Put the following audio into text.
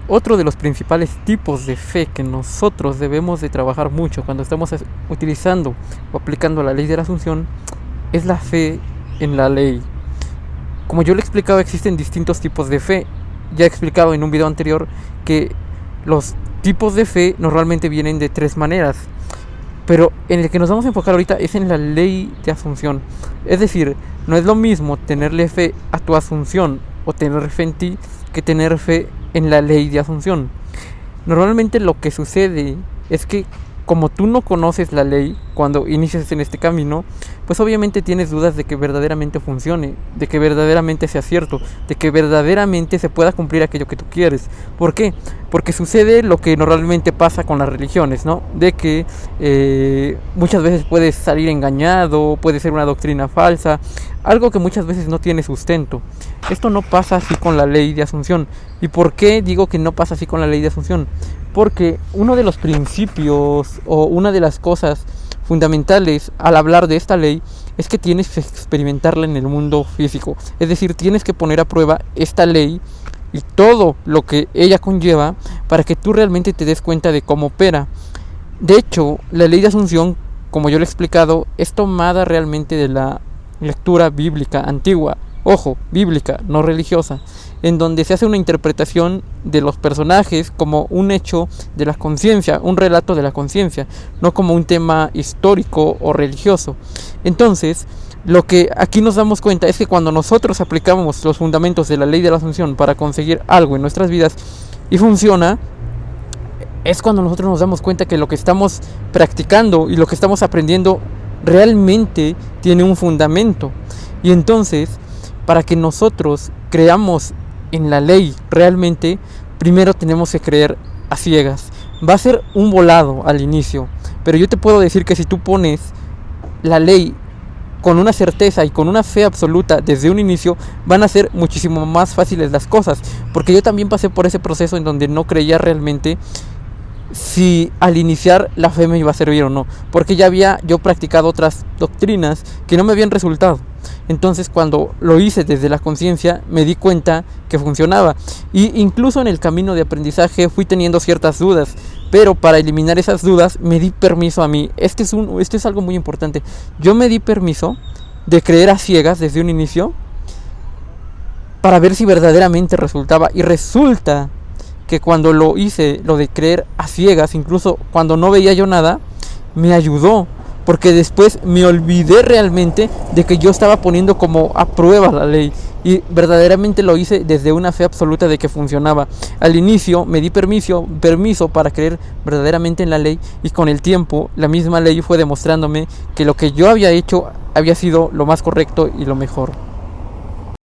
Otro de los principales tipos de fe que nosotros debemos de trabajar mucho cuando estamos utilizando o aplicando la ley de la Asunción es la fe en la ley. Como yo le he explicado, existen distintos tipos de fe. Ya he explicado en un video anterior que los tipos de fe normalmente vienen de tres maneras, pero en el que nos vamos a enfocar ahorita es en la ley de Asunción. Es decir, no es lo mismo tenerle fe a tu Asunción o tener fe en ti que tener fe en la ley de Asunción. Normalmente lo que sucede es que como tú no conoces la ley cuando inicias en este camino, pues obviamente tienes dudas de que verdaderamente funcione, de que verdaderamente sea cierto, de que verdaderamente se pueda cumplir aquello que tú quieres. ¿Por qué? Porque sucede lo que normalmente pasa con las religiones, ¿no? De que muchas veces puedes salir engañado, puede ser una doctrina falsa, algo que muchas veces no tiene sustento. Esto no pasa así con la ley de Asunción. ¿Y por qué digo que no pasa así con la ley de Asunción? Porque uno de los principios o una de las cosas fundamentales al hablar de esta ley es que tienes que experimentarla en el mundo físico. Es decir, tienes que poner a prueba esta ley y todo lo que ella conlleva para que tú realmente te des cuenta de cómo opera. De hecho, la ley de Asunción, como yo lo he explicado, es tomada realmente de la lectura bíblica antigua. Ojo, bíblica, no religiosa, en donde se hace una interpretación de los personajes como un hecho de la conciencia, un relato de la conciencia, no como un tema histórico o religioso. Entonces, lo que aquí nos damos cuenta es que cuando nosotros aplicamos los fundamentos de la ley de la Asunción para conseguir algo en nuestras vidas y funciona, es cuando nosotros nos damos cuenta que lo que estamos practicando y lo que estamos aprendiendo realmente tiene un fundamento. Y entonces, para que nosotros creamos en la ley realmente, primero tenemos que creer a ciegas. Va a ser un volado al inicio, pero yo te puedo decir que si tú pones la ley con una certeza y con una fe absoluta desde un inicio, van a ser muchísimo más fáciles las cosas, porque yo también pasé por ese proceso en donde no creía realmente si al iniciar la fe me iba a servir o no, porque ya había yo practicado otras doctrinas que no me habían resultado. Entonces cuando lo hice desde la conciencia me di cuenta que funcionaba, y incluso en el camino de aprendizaje fui teniendo ciertas dudas, pero para eliminar esas dudas me di permiso a mí. Esto es algo muy importante. Yo me di permiso de creer a ciegas desde un inicio para ver si verdaderamente resultaba, y resulta que cuando lo hice, lo de creer a ciegas, incluso cuando no veía yo nada, me ayudó, porque después me olvidé realmente de que yo estaba poniendo como a prueba la ley, y verdaderamente lo hice desde una fe absoluta de que funcionaba. Al inicio me di permiso para creer verdaderamente en la ley, y con el tiempo la misma ley fue demostrándome que lo que yo había hecho había sido lo más correcto y lo mejor.